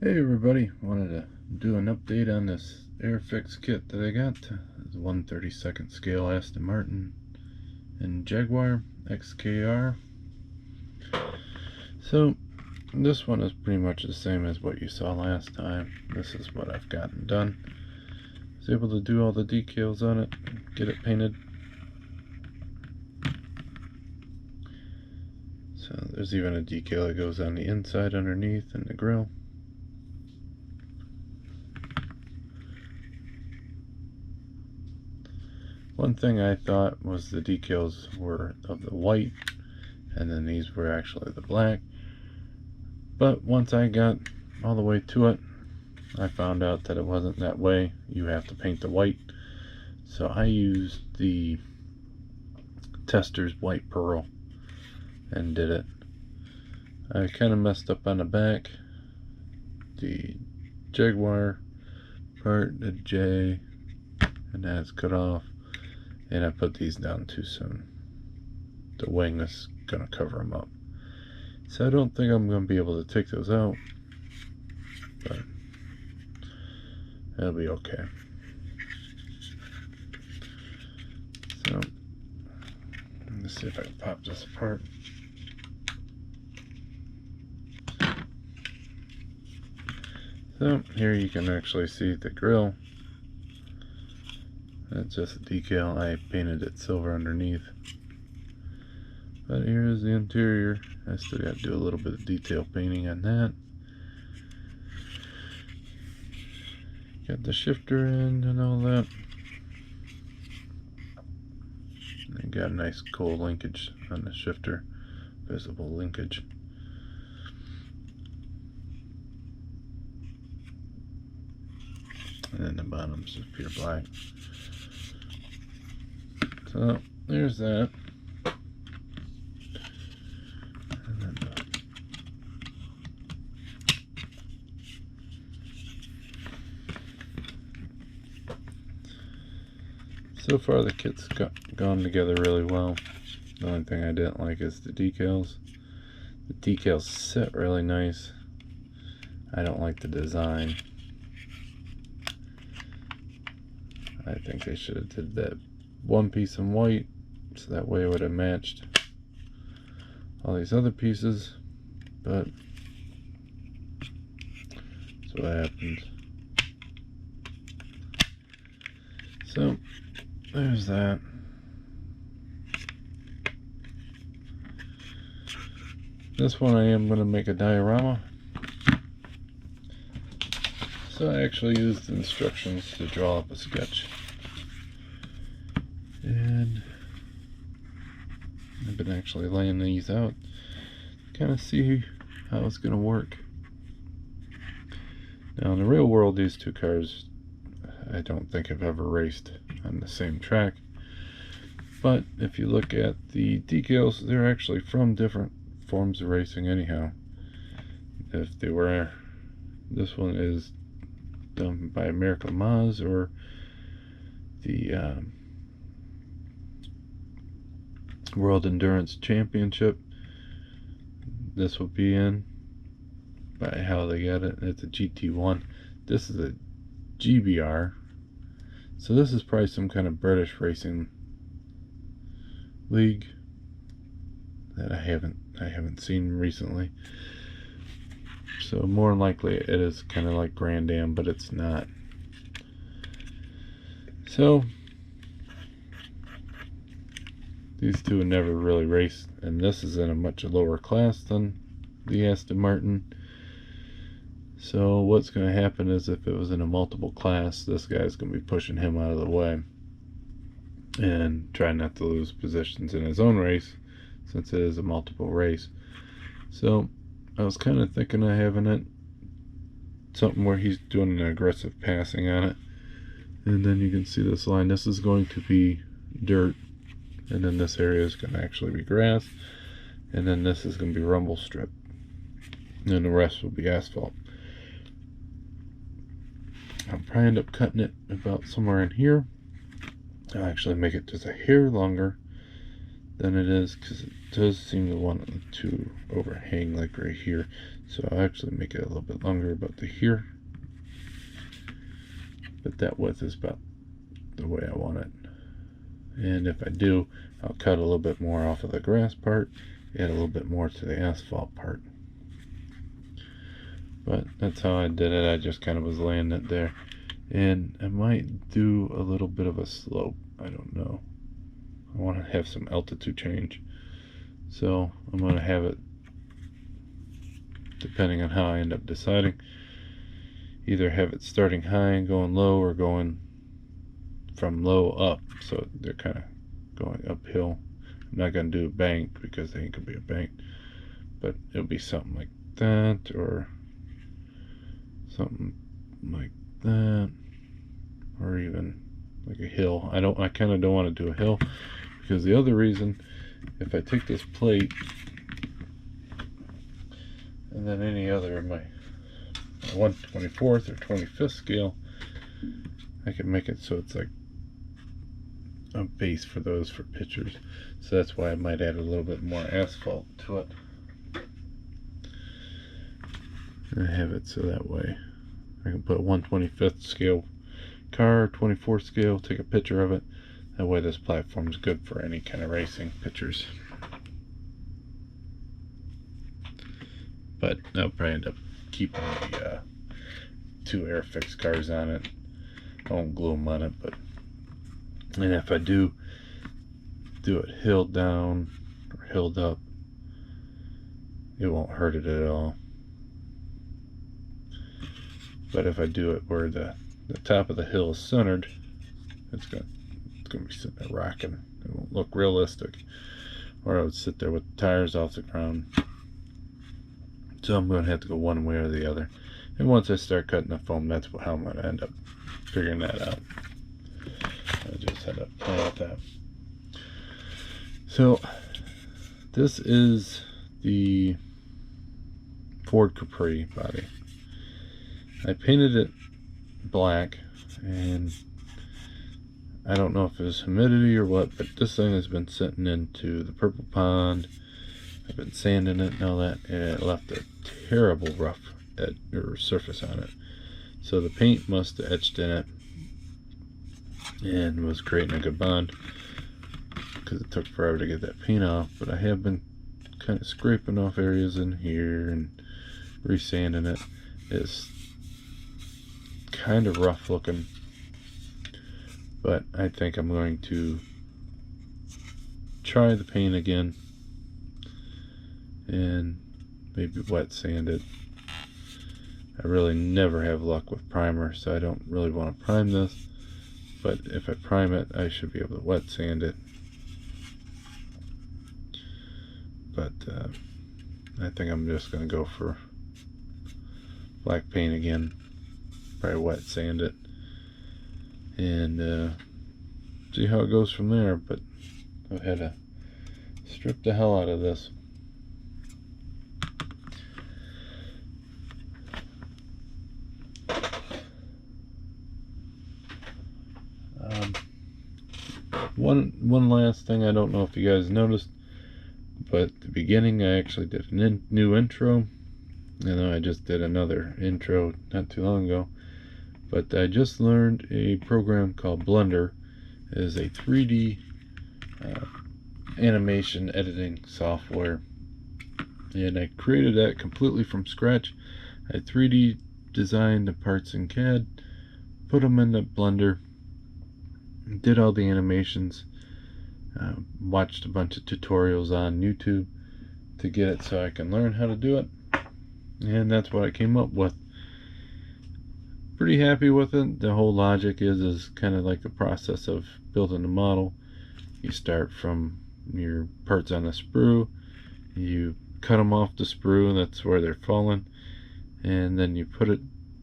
Hey everybody, wanted to do an update on this Airfix kit that I got. It's 1/32 scale Aston Martin and Jaguar XKR. So this one is pretty much the same as what you saw last time. This is what I've gotten done. I was able to do all the decals on it, get it painted. So there's even a decal that goes on the inside underneath and the grille. One thing I thought was the decals were of the white and then these were actually the black, but once I got all the way to it I found out that it wasn't that way. You have to paint the white. So I used the Tester's white pearl and did it. I kind of messed up on the back. The Jaguar part, the J, and that's cut off. And I put these down too soon. The wing is going to cover them up. So I don't think I'm going to be able to take those out. But it'll be okay. So let's see if I can pop this apart. So here you can actually see the grille. That's just a decal. I painted it silver underneath. But here is the interior. I still got to do a little bit of detail painting on that. Got the shifter in and all that. And got a nice cool linkage on the shifter. Visible linkage. And then the bottom's just pure black. So there's that. And then so far the kit's gone together really well. The only thing I didn't like is the decals. The decals sit really nice. I don't like the design. I think they should have did that one piece in white, so that way it would have matched all these other pieces, but that's what happened. So there's that. This one I am going to make a diorama. So I actually used the instructions to draw up a sketch. And I've been actually laying these out to kind of see how it's going to work. Now in the real world, these two cars I don't think have ever raced on the same track. But if you look at the decals, they're actually from different forms of racing anyhow. If they were, this one is done by American Maz or the World Endurance Championship. This will be in by how they got it. It's a GT1. This is a GBR. So this is probably some kind of British racing league that I haven't seen recently. So more than likely it is kind of like Grand Am, but it's not. So these two have never really raced, and this is in a much lower class than the Aston Martin. So what's going to happen is if it was in a multiple class, this guy's going to be pushing him out of the way and trying not to lose positions in his own race, since it is a multiple race. So I was kind of thinking of having it something where he's doing an aggressive passing on it, and then you can see this line. This is going to be dirt, and then this area is going to actually be grass, and then this is going to be rumble strip, and the rest will be asphalt. I'll probably end up cutting it about somewhere in here. I'll actually make it just a hair longer than it is, because it does seem to want to overhang like right here. So I'll actually make it a little bit longer about to here, but that width is about the way I want it. And if I do, I'll cut a little bit more off of the grass part, add a little bit more to the asphalt part. But that's how I did it. I just kind of was laying it there. And I might do a little bit of a slope. I don't know. I want to have some altitude change. So I'm going to have it, depending on how I end up deciding, either have it starting high and going low, or going from low up. So they're kind of going uphill. I'm not going to do a bank because they ain't going to be a bank. But it'll be something like that, or something like that, or even like a hill. I kind of don't want to do a hill, because the other reason, if I take this plate and then any other of my 1/24th or 25th scale, I can make it so it's like a base for those for pictures. So that's why I might add a little bit more asphalt to it and have it so that way I can put a 1/25th scale car, 24th scale, take a picture of it. That way this platform is good for any kind of racing pictures. But I'll probably end up keeping the 2 Airfix cars on it. I won't glue them on it, but, and if I do it hilled down or hilled up, it won't hurt it at all. But if I do it where the top of the hill is centered, it's gonna be sitting there rocking. It won't look realistic. Or I would sit there with the tires off the ground. So I'm going to have to go one way or the other. And once I start cutting the foam, that's how I'm going to end up figuring that out. I just had to play with that. So this is the Ford Capri body. I painted it black, and I don't know if it was humidity or what, but this thing has been sitting into the purple pond. I've been sanding it and all that, and it left a terrible rough surface on it. So the paint must have etched in it and was creating a good bond, because it took forever to get that paint off. But I have been kind of scraping off areas in here and resanding it. It's kind of rough looking, but I think I'm going to try the paint again and maybe wet sand it. I really never have luck with primer, so I don't really want to prime this, but if I prime it, I should be able to wet sand it. But I think I'm just going to go for black paint again, probably wet sand it, and see how it goes from there. But I've had to strip the hell out of this. One last thing, I don't know if you guys noticed, but at the beginning I actually did a new intro. You know, I just did another intro not too long ago, but I just learned a program called Blender. It is a 3D animation editing software, and I created that completely from scratch. I 3D designed the parts in CAD, put them in the Blender, did all the animations, watched a bunch of tutorials on YouTube to get it so I can learn how to do it, and that's what I came up with. Pretty happy with it. The whole logic is kind of like the process of building a model. You start from your parts on the sprue, you cut them off the sprue, that's where they're falling, and then you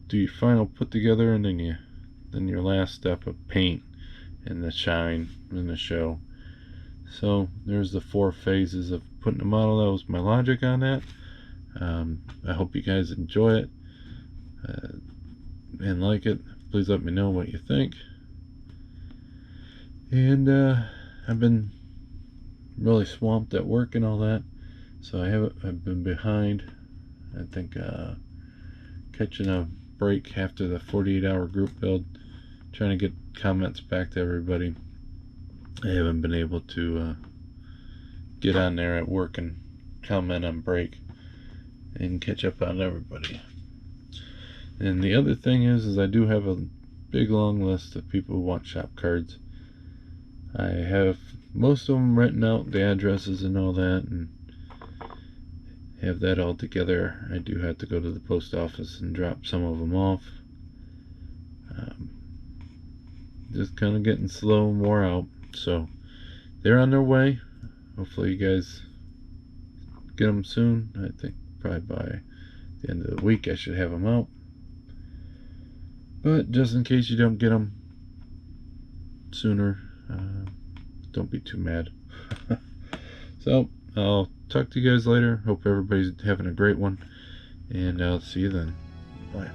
do your final put together, and then your last step of paint and the shine and the show. So there's the 4 phases of putting a model. That was my logic on that. I hope you guys enjoy it and like it. Please let me know what you think. And I've been really swamped at work and all that, so I've been behind. I think catching a break after the 48-hour group build, trying to get comments back to everybody. I haven't been able to get on there at work and comment on break and catch up on everybody. And the other thing is I do have a big long list of people who want shop cards. I have most of them written out, the addresses and all that, and have that all together. I do have to go to the post office and drop some of them off. Just kind of getting slow and wore out, so they're on their way. Hopefully you guys get them soon. I think probably by the end of the week I should have them out. But just in case you don't get them sooner, don't be too mad. So I'll talk to you guys later. Hope everybody's having a great one, and I'll see you then. Bye.